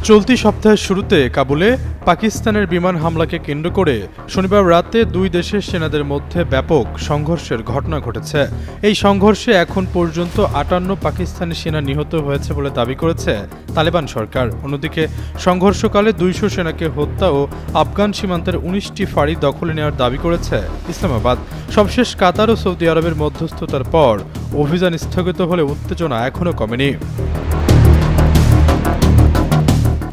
চলতি সপ্তাহের শুরুতে কাবুলে পাকিস্তানের বিমান হামলাকে কেন্দ্র করে শনিবার রাতে দুই দেশের সেনাদের মধ্যে ব্যাপক সংঘর্ষের ঘটনা ঘটেছে। এই সংঘর্ষে এখন পর্যন্ত ৫৮ পাকিস্তানি সেনা নিহত হয়েছে বলে দাবি করেছে তালেবান সরকার। অন্যদিকে সংঘর্ষকালে ২০০ সেনাকে হত্যা ও আফগান সীমান্তের ১৯টি ফাঁড়ি দখলে নেওয়ার দাবি করেছে ইসলামাবাদ। সবশেষ কাতার ও সৌদি আরবের মধ্যস্থতার পর অভিযান স্থগিত হলে উত্তেজনা এখনও কমেনি।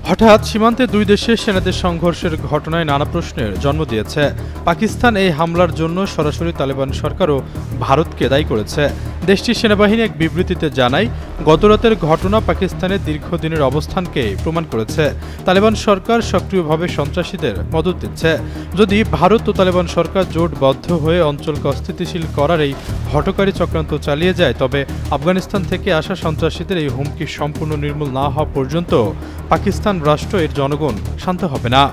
হঠাৎ সীমান্তে দুই দেশের সেনাদের সংঘর্ষের ঘটনায় নানা প্রশ্নের জন্ম দিয়েছে। পাকিস্তান এই হামলার জন্য সরাসরি তালেবান সরকারও ভারতকে দায়ী করেছে। দেশটির সেনাবাহিনী এক বিবৃতিতে জানায়, গতরাতের ঘটনা পাকিস্তানের দীর্ঘদিনের অবস্থানকে প্রমাণ করেছে। তালেবান সরকার সক্রিয়ভাবে সন্ত্রাসীদের মদত দিচ্ছে। যদি ভারত ও তালেবান সরকার জোটবদ্ধ হয়ে অঞ্চলকে অস্থিতিশীল করার এই হঠকারী চক্রান্ত চালিয়ে যায়, তবে আফগানিস্তান থেকে আসা সন্ত্রাসীদের এই হুমকি সম্পূর্ণ নির্মূল না হওয়া পর্যন্ত পাকিস্তান রাষ্ট্র এর জনগণ শান্ত হবে না।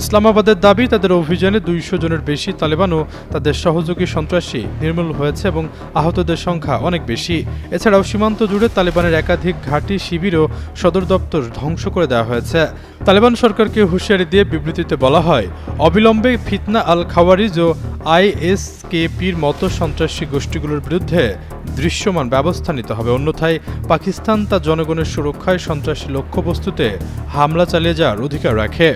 ইসলামাবাদের দাবি, তাদের অভিযানে ২০০ জনের বেশি তালেবান ও তাদের সহযোগী সন্ত্রাসী নির্মূল হয়েছে এবং আহতদের সংখ্যা অনেক বেশি। এছাড়াও সীমান্ত জুড়ে তালেবানের একাধিক ঘাঁটি, শিবির ও সদর দপ্তর ধ্বংস করে দেওয়া হয়েছে। তালেবান সরকারকে হুঁশিয়ারি দিয়ে বিবৃতিতে বলা হয়, অবিলম্বে ফিতনা আল খাওয়ারিজ ও আইএসকেপির মতো সন্ত্রাসী গোষ্ঠীগুলোর বিরুদ্ধে দৃশ্যমান ব্যবস্থা নিতে হবে, অন্যথায় পাকিস্তান তার জনগণের সুরক্ষায় সন্ত্রাসী লক্ষ্যবস্তুতে হামলা চালিয়ে যাওয়ার অধিকার রাখে।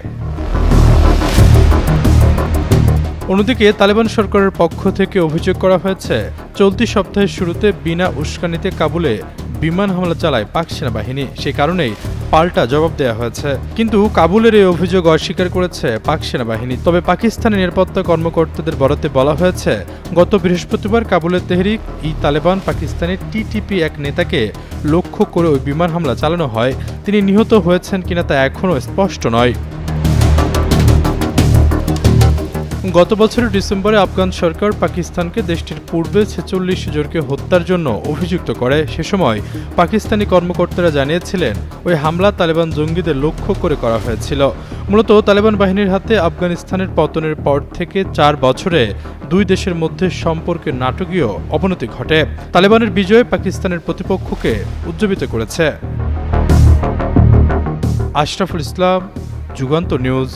অন্যদিকে তালেবান সরকারের পক্ষ থেকে অভিযোগ করা হয়েছে, চলতি সপ্তাহের শুরুতে বিনা উস্কানিতে কাবুলে বিমান হামলা চালায় পাক সেনাবাহিনী। সে কারণেই পাল্টা জবাব দেওয়া হয়েছে। কিন্তু কাবুলের এই অভিযোগ অস্বীকার করেছে পাক সেনাবাহিনী। তবে পাকিস্তানের নিরাপত্তা কর্মকর্তাদের বরাতে বলা হয়েছে, গত বৃহস্পতিবার কাবুলের তেহরিক ই তালেবান পাকিস্তানের টিটিপি এক নেতাকে লক্ষ্য করে ওই বিমান হামলা চালানো হয়। তিনি নিহত হয়েছেন কিনা তা এখনও স্পষ্ট নয়। গত বছরের ডিসেম্বরে আফগান সরকার পাকিস্তানকে দেশটির পূর্বে ৪৬ জনকে হত্যার জন্য অভিযুক্ত করে। সে সময় পাকিস্তানি কর্মকর্তারা জানিয়েছিলেন, ওই হামলা তালেবান জঙ্গিদের লক্ষ্য করে করা হয়েছিল। মূলত তালেবান বাহিনীর হাতে আফগানিস্তানের পতনের পর থেকে ৪ বছরে দুই দেশের মধ্যে সম্পর্কের নাটকীয় অবনতি ঘটে। তালেবানের বিজয় পাকিস্তানের প্রতিপক্ষকে উজ্জীবিত করেছে। আশরাফুল ইসলাম, যুগান্তর নিউজ।